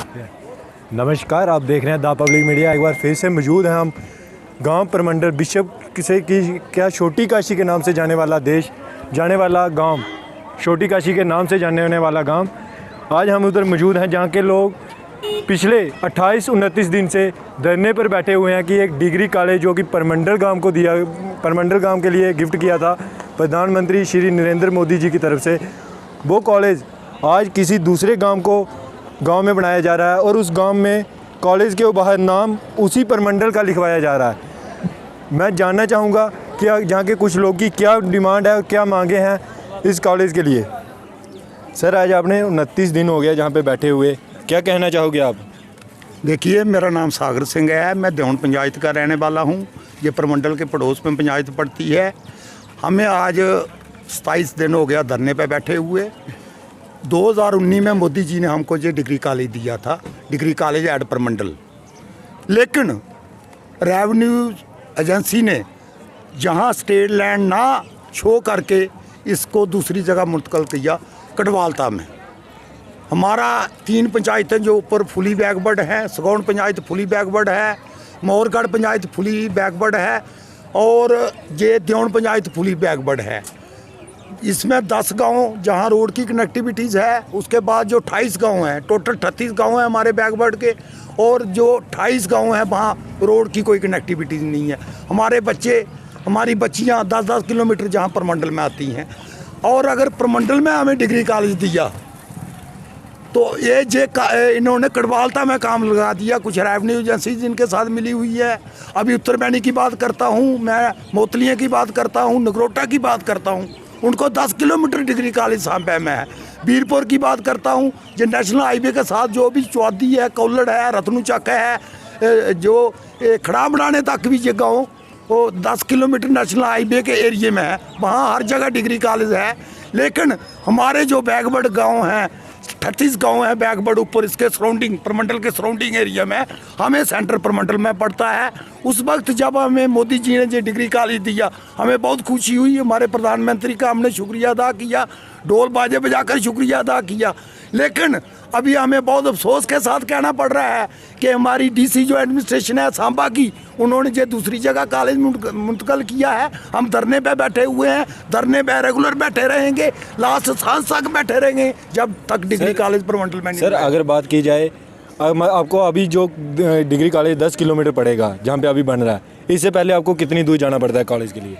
नमस्कार, आप देख रहे हैं द पब्लिक मीडिया। एक बार फिर से मौजूद हैं हम गांव परमंडल बिशप किसे की क्या छोटी काशी के नाम से जाने वाला जाने वाला गांव, छोटी काशी के नाम से जाने वाला गांव। आज हम उधर मौजूद हैं जहां के लोग पिछले 28-29 दिन से धरने पर बैठे हुए हैं कि एक डिग्री कॉलेज जो कि परमंडल गांव के लिए गिफ्ट किया था प्रधानमंत्री श्री नरेंद्र मोदी जी की तरफ से, वो कॉलेज आज किसी दूसरे गांव में बनाया जा रहा है और उस गांव में कॉलेज के बाहर नाम उसी परमंडल का लिखवाया जा रहा है। मैं जानना चाहूँगा कि जहाँ के कुछ लोग की क्या डिमांड है और क्या मांगे हैं इस कॉलेज के लिए। सर, आज आपने 29 दिन हो गया जहाँ पे बैठे हुए, क्या कहना चाहोगे आप? देखिए, मेरा नाम सागर सिंह है, मैं देवन पंचायत का रहने वाला हूँ। ये परमंडल के पड़ोस में पंचायत पड़ती है। हमें आज 27 दिन हो गया धरने पे बैठे हुए। 2019 में मोदी जी ने हमको ये डिग्री कॉलेज दिया था, डिग्री कॉलेज एट परमंडल। लेकिन रेवेन्यू एजेंसी ने जहाँ स्टेट लैंड ना शो करके इसको दूसरी जगह मुंतकिल किया, कटवालता में। हमारा 3 पंचायतें जो ऊपर फुली बैकवर्ड हैं, सगौन पंचायत फुली बैकवर्ड है, मोरगढ़ पंचायत फुली बैकवर्ड है और ये देवन पंचायत फुली बैकवर्ड है। इसमें 10 गांव जहां रोड की कनेक्टिविटीज़ है, उसके बाद जो 28 गांव हैं, टोटल 38 गांव हैं हमारे बैकवर्ड के, और जो 28 गांव हैं वहाँ रोड की कोई कनेक्टिविटी नहीं है। हमारे बच्चे, हमारी बच्चियाँ 10-10 किलोमीटर जहाँ परमंडल में आती हैं। और अगर परमंडल में हमें डिग्री कॉलेज दिया तो इन्होंने कड़वालता में काम लगा दिया। कुछ रेवेन्यू एजेंसी जिनके साथ मिली हुई है, अभी उत्तर बैनी की बात करता हूँ, मैं मोतलिया की बात करता हूँ, नगरोटा की बात करता हूँ, उनको 10 किलोमीटर डिग्री कॉलेज सांपे में है। बीरपुर की बात करता हूँ, जो नेशनल हाईवे के साथ जो भी चौदी है, कौलड़ है, रतनूचक है, जो खड़ा बनाने तक भी ये गाँव वो 10 किलोमीटर नेशनल हाईवे के एरिए में है, वहाँ हर जगह डिग्री कॉलेज है। लेकिन हमारे जो बैकवर्ड गाँव हैं, 38 गांव है बैकवर्ड ऊपर, इसके सराउंडिंग, परमंडल के सराउंडिंग एरिया में, हमें सेंटर परमंडल में पड़ता है। उस वक्त जब हमें मोदी जी ने जो डिग्री कॉलेज दिया, हमें बहुत खुशी हुई। हमारे प्रधानमंत्री का हमने शुक्रिया अदा किया, ढोल बाजे बजाकर शुक्रिया अदा किया। लेकिन अभी हमें बहुत अफसोस के साथ कहना पड़ रहा है कि हमारी डीसी जो एडमिनिस्ट्रेशन है सांबा की, उन्होंने जो दूसरी जगह कॉलेज मुंतकिल किया है। हम धरने पे बैठे हुए हैं, धरने पे रेगुलर बैठे रहेंगे, लास्ट सांस तक बैठे रहेंगे जब तक डिग्री कॉलेज परमंडल में नहीं। सर, अगर बात की जाए, आपको अभी जो डिग्री कॉलेज 10 किलोमीटर पड़ेगा जहाँ पे अभी बन रहा है, इससे पहले आपको कितनी दूर जाना पड़ता है कॉलेज के लिए?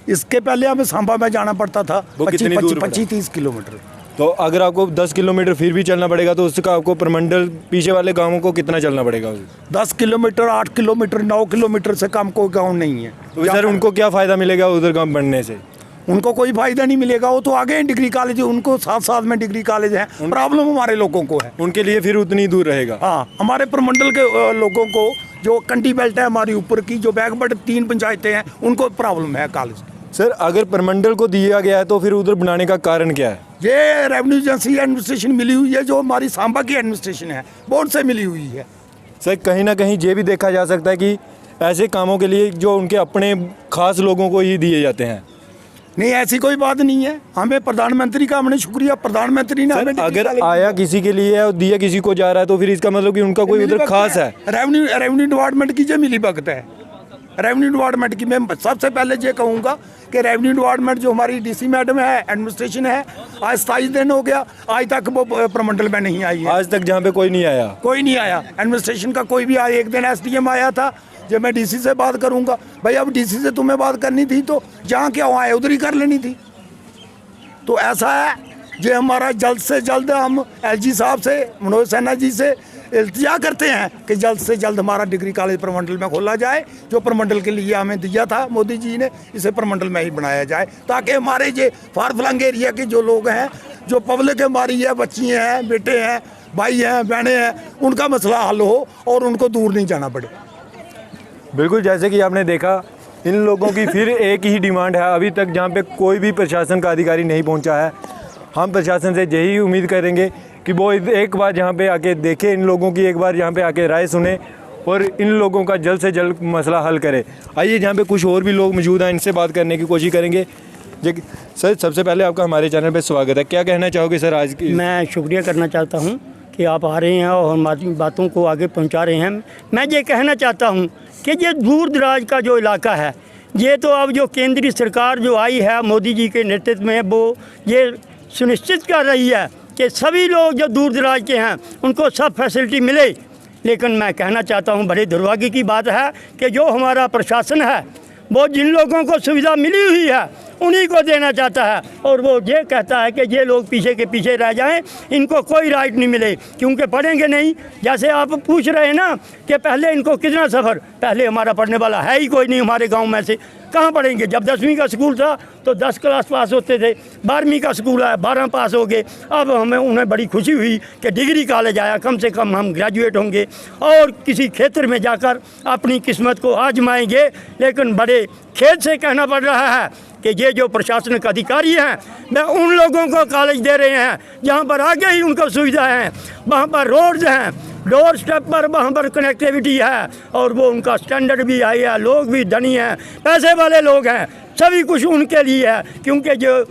इसके पहले हमें सांबा में जाना पड़ता था 25-30 किलोमीटर। तो अगर आपको 10 किलोमीटर फिर भी चलना पड़ेगा तो उसका आपको परमंडल पीछे वाले गांवों को कितना चलना पड़ेगा? 10 किलोमीटर, 8 किलोमीटर, 9 किलोमीटर से कम कोई गांव नहीं है। तो सर, उनको क्या फ़ायदा मिलेगा उधर गांव बनने से? उनको कोई फायदा नहीं मिलेगा, वो तो आगे हैं डिग्री कॉलेज, उनको साथ में डिग्री कॉलेज है। प्रॉब्लम हमारे लोगों को है, उनके लिए फिर उतनी दूर रहेगा। हाँ, हमारे परमंडल के लोगों को जो कंटी बेल्ट है हमारी ऊपर की, जो बैकवर्ड 3 पंचायतें हैं, उनको प्रॉब्लम है कॉलेज। सर, अगर परमंडल को दिया गया है तो फिर उधर बनाने का कारण क्या है? ये रेवेन्यू एजेंसी एडमिनिस्ट्रेशन मिली हुई है, जो हमारी सांबा की एडमिनिस्ट्रेशन है, बोर्ड से मिली हुई है। सर, कहीं ना कहीं ये भी देखा जा सकता है कि ऐसे कामों के लिए जो उनके अपने खास लोगों को ही दिए जाते हैं। नहीं, ऐसी कोई बात नहीं है। हमें प्रधानमंत्री का हमने शुक्रिया, प्रधानमंत्री ने हमें अगर आया किसी के लिए और दिया किसी को जा रहा है तो फिर इसका मतलब कि उनका कोई उधर खास है। रेवेन्यू डिपार्टमेंट की जो मिली भगत है, रेवेन्यू डिपार्टमेंट की। मैं सबसे पहले ये कहूँगा कि रेवेन्यू डिपार्टमेंट जो हमारी डीसी मैडम है, एडमिनिस्ट्रेशन है, आज 27 दिन हो गया, आज तक वो परमंडल में नहीं आई है। आज तक जहाँ पे कोई नहीं आया, कोई नहीं आया एडमिनिस्ट्रेशन का कोई भी आया। एक दिन एसडीएम आया था, जब मैं डीसी से बात करूंगा, भाई अब डीसी से तुम्हें बात करनी थी तो जहाँ क्या आए उधर ही कर लेनी थी। तो ऐसा है, जो हमारा जल्द से जल्द हम एलजी साहब से, मनोज सिन्हा जी से इल्तिजा करते हैं कि जल्द से जल्द हमारा डिग्री कॉलेज परमंडल में खोला जाए। जो परमंडल के लिए हमें दिया था मोदी जी ने, इसे परमंडल में ही बनाया जाए, ताकि हमारे ये फार फ्लंग एरिया के जो लोग हैं, जो पब्लिक हमारी है, बच्ची हैं, बेटे हैं, भाई हैं, बहनें हैं, उनका मसला हल हो और उनको दूर नहीं जाना पड़े। बिल्कुल, जैसे कि आपने देखा, इन लोगों की फिर एक ही डिमांड है अभी तक जहाँ पे कोई भी प्रशासन का अधिकारी नहीं पहुँचा है। हम प्रशासन से यही उम्मीद करेंगे कि वो एक बार यहाँ पे आके देखे, इन लोगों की एक बार यहाँ पे आके राय सुने और इन लोगों का जल्द से जल्द मसला हल करे। आइए, जहाँ पे कुछ और भी लोग मौजूद हैं, इनसे बात करने की कोशिश करेंगे। सर, सबसे पहले आपका हमारे चैनल पे स्वागत है। क्या कहना चाहोगे सर आज की? मैं शुक्रिया करना चाहता हूँ कि आप आ रहे हैं और हमारी बातों को आगे पहुंचा रहे हैं। मैं ये कहना चाहता हूं कि ये दूर दराज का जो इलाका है, ये तो अब जो केंद्रीय सरकार जो आई है मोदी जी के नेतृत्व में, वो ये सुनिश्चित कर रही है कि सभी लोग जो दूर दराज के हैं उनको सब फैसिलिटी मिले। लेकिन मैं कहना चाहता हूं, बड़े दुर्भाग्य की बात है कि जो हमारा प्रशासन है वो जिन लोगों को सुविधा मिली हुई है उन्हीं को देना चाहता है, और वो ये कहता है कि ये लोग पीछे के पीछे रह जाएं, इनको कोई राइट नहीं मिले क्योंकि पढ़ेंगे नहीं। जैसे आप पूछ रहे हैं ना कि पहले इनको कितना सफ़र, पहले हमारा पढ़ने वाला है ही कोई नहीं हमारे गांव में से, कहाँ पढ़ेंगे। जब 10वीं का स्कूल था तो 10 क्लास पास होते थे, 12वीं का स्कूल है 12 पास हो गए। अब हमें उन्हें बड़ी खुशी हुई कि डिग्री कॉलेज आया, कम से कम हम ग्रेजुएट होंगे और किसी क्षेत्र में जाकर अपनी किस्मत को आजमाएंगे। लेकिन बड़े खेद से कहना पड़ रहा है कि ये जो प्रशासनिक अधिकारी हैं मैं उन लोगों को कॉलेज दे रहे हैं जहाँ पर आगे ही उनको सुविधा है, वहाँ पर रोड्स हैं, डोर स्टेप पर वहाँ पर कनेक्टिविटी है और वो उनका स्टैंडर्ड भी हाई है, लोग भी धनी हैं, पैसे वाले लोग हैं, सभी कुछ उनके लिए है। क्योंकि जो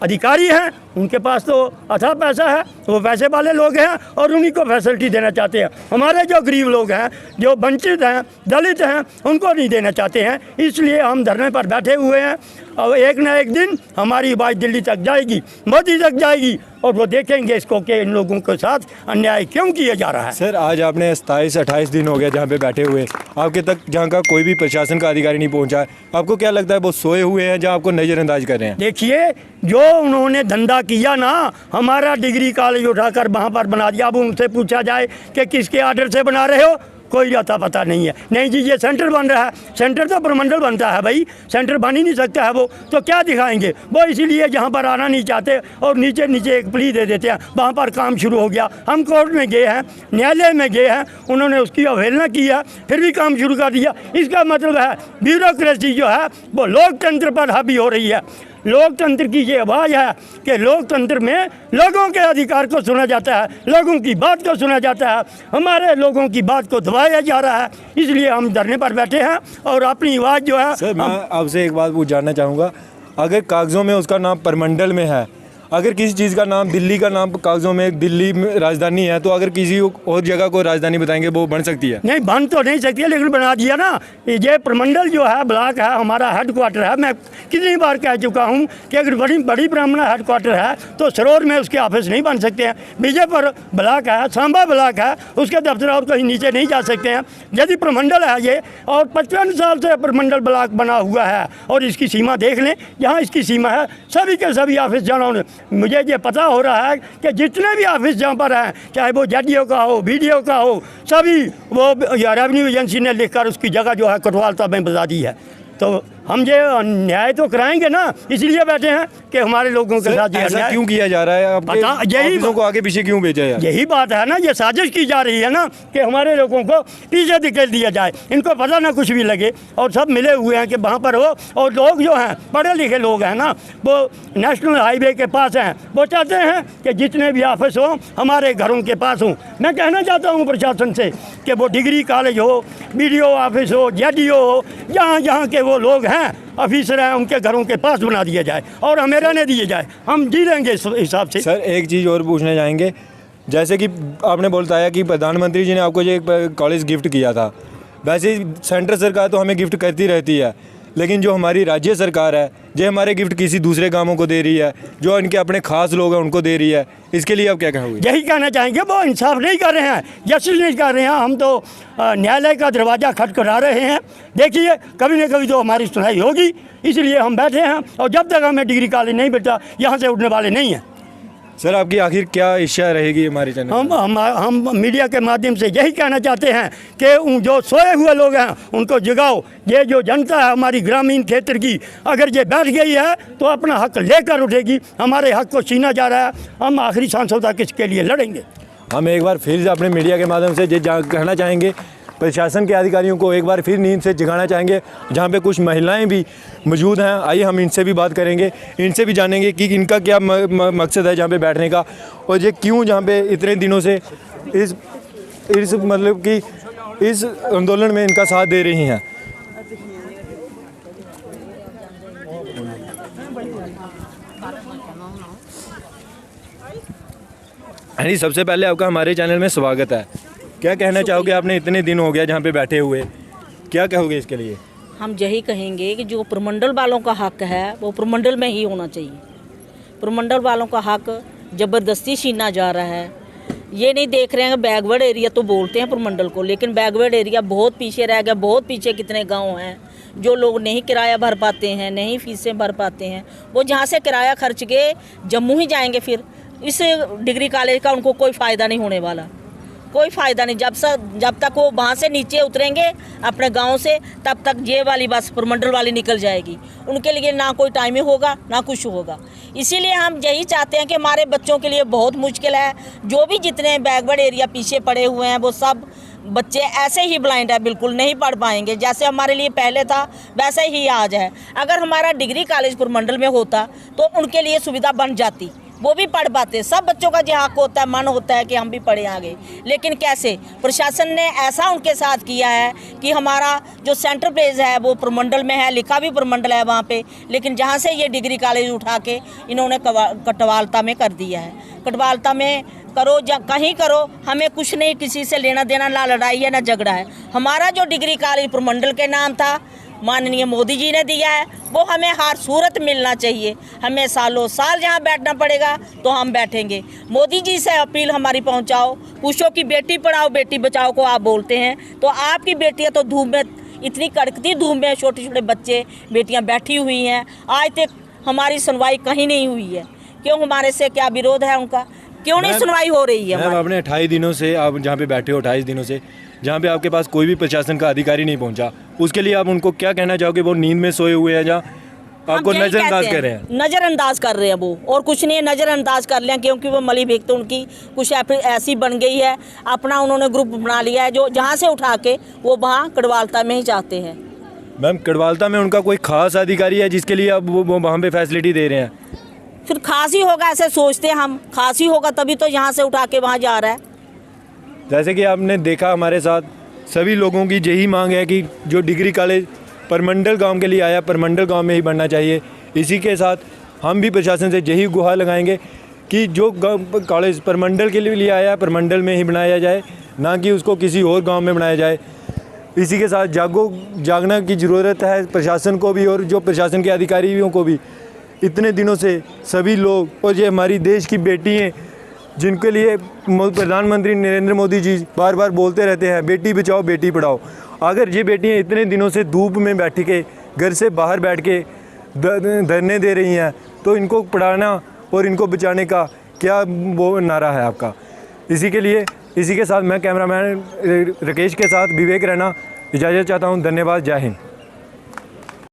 अधिकारी हैं उनके पास तो अथाह पैसा है, वो पैसे वाले लोग हैं और उन्हीं को फैसिलिटी देना चाहते हैं। हमारे जो गरीब लोग हैं, जो वंचित हैं, दलित हैं, उनको नहीं देना चाहते हैं। इसलिए हम धरने पर बैठे हुए हैं और एक न एक दिन हमारी आवाज़ दिल्ली तक जाएगी, मोदी तक जाएगी और वो देखेंगे इसको कि इन लोगों के साथ अन्याय क्यों किया जा रहा है। सर, आज आपने 27-28 दिन हो गया जहाँ पे बैठे हुए, आपके तक जहाँ का कोई भी प्रशासन का अधिकारी नहीं पहुँचा है। आपको क्या लगता है वो सोए हुए हैं जहाँ आपको नज़रअंदाज कर रहे हैं? देखिए, जो उन्होंने धंधा किया ना, हमारा डिग्री कॉलेज उठाकर वहाँ पर बना दिया। अब उनसे पूछा जाए कि किसके आर्डर से बना रहे हो, कोई अता पता नहीं है। नहीं जी, ये सेंटर बन रहा है, सेंटर तो प्रमंडल बनता है भाई, सेंटर बन ही नहीं सकता है वो, तो क्या दिखाएंगे वो। इसीलिए जहाँ पर आना नहीं चाहते और नीचे नीचे एक प्ली दे देते हैं, वहाँ पर काम शुरू हो गया। हम कोर्ट में गए हैं, न्यायालय में गए हैं, उन्होंने उसकी अवहेलना की है, फिर भी काम शुरू कर दिया। इसका मतलब है ब्यूरोक्रेसी जो है वो लोकतंत्र पर हावी हो रही है। लोकतंत्र की ये आवाज़ है कि लोकतंत्र में लोगों के अधिकार को सुना जाता है, लोगों की बात को सुना जाता है, हमारे लोगों की बात को दबाया जा रहा है। इसलिए हम धरने पर बैठे हैं और अपनी आवाज़ जो है। सर, मैं आपसे एक बात जानना चाहूँगा, अगर कागज़ों में उसका नाम परमंडल में है, अगर किसी चीज़ का नाम, दिल्ली का नाम कागज़ों में दिल्ली में राजधानी है, तो अगर किसी और जगह को राजधानी बताएंगे वो बन सकती है? नहीं, बन तो नहीं सकती है, लेकिन बना दिया ना। ये प्रमंडल जो है, ब्लॉक है, हमारा हेड क्वार्टर है। मैं कितनी बार कह चुका हूँ कि अगर बड़ी बड़ी ब्राह्मणा हेड क्वार्टर है तो सरोर में उसके ऑफिस नहीं बन सकते हैं। विजयपुर ब्लॉक है, सांबा ब्लॉक है, उसके दफ्तर और कहीं नीचे नहीं जा सकते हैं। यदि प्रमंडल है ये, और 55 साल से प्रमंडल ब्लॉक बना हुआ है और इसकी सीमा देख लें, यहाँ इसकी सीमा है, सभी के सभी ऑफिस जाना। मुझे ये पता हो रहा है कि जितने भी ऑफिस जहाँ पर हैं, चाहे वो जेडीओ का हो, बीडीओ का हो, सभी वो रेवेन्यू एजेंसी ने लिखकर उसकी जगह जो है कटवालता में बता दी है। तो हम ये न्याय तो कराएंगे ना, इसलिए बैठे हैं कि हमारे लोगों के साथ ऐसा क्यों किया जा रहा है? आपके ऑफिसों को आगे पीछे क्यों भेजा है? यही बात है ना, ये साजिश की जा रही है ना कि हमारे लोगों को पीछे धकेल दिया जाए, इनको पता ना कुछ भी लगे, और सब मिले हुए हैं कि वहाँ पर हो। और लोग जो हैं, पढ़े लिखे लोग हैं ना, वो नेशनल हाईवे के पास हैं, वो चाहते हैं कि जितने भी ऑफिस हों हमारे घरों के पास हों। मैं कहना चाहता हूँ प्रशासन से कि वो डिग्री कॉलेज हो, BDO ऑफिस हो, JDO हो, जहाँ जहाँ के वो लोग हैं, ऑफिसर हैं, उनके घरों के पास बना दिया जाए और हमें रहने दिए जाए, हम जी लेंगे इस हिसाब से। सर, एक चीज़ और पूछने जाएंगे, जैसे कि आपने बताया कि प्रधानमंत्री जी ने आपको जो एक कॉलेज गिफ्ट किया था, वैसे ही सेंट्रल सरकार तो हमें गिफ्ट करती रहती है, लेकिन जो हमारी राज्य सरकार है जो हमारे गिफ्ट किसी दूसरे गांवों को दे रही है, जो इनके अपने खास लोग हैं उनको दे रही है, इसके लिए आप क्या कहोगे? यही कहना चाहेंगे, वो इंसाफ नहीं कर रहे हैं, जस्टिस नहीं कर रहे हैं। हम तो न्यायालय का दरवाज़ा खटखटा रहे हैं। देखिए, कभी न कभी तो हमारी सुनवाई होगी, इसलिए हम बैठे हैं और जब तक हमें डिग्री कॉलेज नहीं मिलता यहाँ से उठने वाले नहीं हैं। सर, आपकी आखिर क्या इच्छा रहेगी हमारे चैनल? हम मीडिया के माध्यम से यही कहना चाहते हैं कि जो सोए हुए लोग हैं उनको जगाओ। ये जो जनता है हमारी ग्रामीण क्षेत्र की, अगर ये बैठ गई है तो अपना हक लेकर उठेगी। हमारे हक को छीना जा रहा है, हम आखिरी सांसों तक इसके लिए लड़ेंगे। हम एक बार फिर अपने मीडिया के माध्यम से ये कहना चाहेंगे, प्रशासन के अधिकारियों को एक बार फिर नींद से जगाना चाहेंगे, जहाँ पे कुछ महिलाएं भी मौजूद हैं। आइए हम इनसे भी बात करेंगे, इनसे भी जानेंगे कि इनका क्या मकसद है जहाँ पे बैठने का, और ये क्यों जहाँ पे इतने दिनों से इस मतलब कि इस आंदोलन में इनका साथ दे रही हैं। हाँ जी, सबसे पहले आपका हमारे चैनल में स्वागत है। क्या कहना चाहोगे, आपने इतने दिन हो गया जहाँ पे बैठे हुए, क्या कहोगे इसके लिए? हम यही कहेंगे कि जो प्रमंडल वालों का हक है वो प्रमंडल में ही होना चाहिए। प्रमंडल वालों का हक ज़बरदस्ती छीना जा रहा है। ये नहीं देख रहे हैं कि बैकवर्ड एरिया तो बोलते हैं प्रमंडल को, लेकिन बैकवर्ड एरिया बहुत पीछे रह गया। बहुत पीछे कितने गांव हैं जो लोग नहीं किराया भर पाते हैं, नहीं फीसें भर पाते हैं। वो जहाँ से किराया खर्च के जम्मू ही जाएंगे, फिर इस डिग्री कॉलेज का उनको कोई फ़ायदा नहीं होने वाला, कोई फ़ायदा नहीं। जब तक वो वहाँ से नीचे उतरेंगे अपने गांव से, तब तक ये वाली बस प्रमंडल वाली निकल जाएगी। उनके लिए ना कोई टाइम होगा ना कुछ होगा। इसीलिए हम यही चाहते हैं कि हमारे बच्चों के लिए बहुत मुश्किल है। जो भी जितने बैकवर्ड एरिया पीछे पड़े हुए हैं वो सब बच्चे ऐसे ही ब्लाइंड है, बिल्कुल नहीं पढ़ पाएंगे। जैसे हमारे लिए पहले था वैसे ही आज है। अगर हमारा डिग्री कॉलेज प्रमंडल में होता तो उनके लिए सुविधा बन जाती, वो भी पढ़ पाते। सब बच्चों का जो हक होता है, मन होता है कि हम भी पढ़े आगे, लेकिन कैसे प्रशासन ने ऐसा उनके साथ किया है कि हमारा जो सेंटर प्लेस है वो प्रमंडल में है, लिखा भी प्रमंडल है वहाँ पे, लेकिन जहाँ से ये डिग्री कॉलेज उठा के इन्होंने कटवालता में कर दिया है। कटवालता में करो या कहीं करो, हमें कुछ नहीं, किसी से लेना देना, ना लड़ाई है ना झगड़ा है। हमारा जो डिग्री कॉलेज प्रमंडल के नाम था, माननीय मोदी जी ने दिया है, वो हमें हर सूरत मिलना चाहिए। हमें सालों साल जहाँ बैठना पड़ेगा तो हम बैठेंगे। मोदी जी से अपील हमारी पहुँचाओ, पूछो कि बेटी पढ़ाओ बेटी बचाओ को आप बोलते हैं, तो आपकी बेटियाँ तो धूप में, इतनी कड़कती धूप में छोटे छोटे बच्चे बेटियाँ बैठी हुई हैं। आज तक हमारी सुनवाई कहीं नहीं हुई है। क्यों? हमारे से क्या विरोध है उनका? क्यों नहीं सुनवाई हो रही है? मैम, आपने 28 दिनों से, आप जहाँ पे बैठे हो 28 दिनों से, जहाँ पे आपके पास कोई भी प्रशासन का अधिकारी नहीं पहुँचा, उसके लिए आप उनको क्या कहना चाहोगे? वो नींद में सोए हुए हैं जहाँ आपको नज़रअंदाज कर रहे हैं? नज़रअंदाज कर रहे हैं वो, और कुछ नहीं है, नज़रअंदाज कर लें, क्योंकि वो मली भीख तो उनकी कुछ ऐसी बन गई है। अपना उन्होंने ग्रुप बना लिया है जो जहाँ से उठा के वो वहाँ कड़वालता में ही चाहते हैं। मैम, कड़वालता में उनका कोई खास अधिकारी है जिसके लिए अब वो वहाँ पे फैसिलिटी दे रहे हैं? फिर खास ही होगा, ऐसे सोचते हैं हम, खास ही होगा तभी तो यहाँ से उठा के वहाँ जा रहा है। जैसे कि आपने देखा, हमारे साथ सभी लोगों की यही मांग है कि जो डिग्री कॉलेज परमंडल गांव के लिए आया, परमंडल गांव में ही बनना चाहिए। इसी के साथ हम भी प्रशासन से यही गुहार लगाएंगे कि जो कॉलेज परमंडल के लिए आया है, परमंडल में ही बनाया जाए, ना कि उसको किसी और गांव में बनाया जाए। इसी के साथ जागना की ज़रूरत है प्रशासन को भी, और जो प्रशासन के अधिकारियों को भी। इतने दिनों से सभी लोग, और ये हमारी देश की बेटी हैं जिनके लिए प्रधानमंत्री नरेंद्र मोदी जी बार बार बोलते रहते हैं, बेटी बचाओ बेटी पढ़ाओ। अगर ये बेटियां इतने दिनों से धूप में बैठ के, घर से बाहर बैठ के धरने दे रही हैं, तो इनको पढ़ाना और इनको बचाने का क्या वो नारा है आपका? इसी के साथ मैं कैमरामैन राकेश के साथ विवेक रैना इजाज़त चाहता हूँ। धन्यवाद। जय हिंद।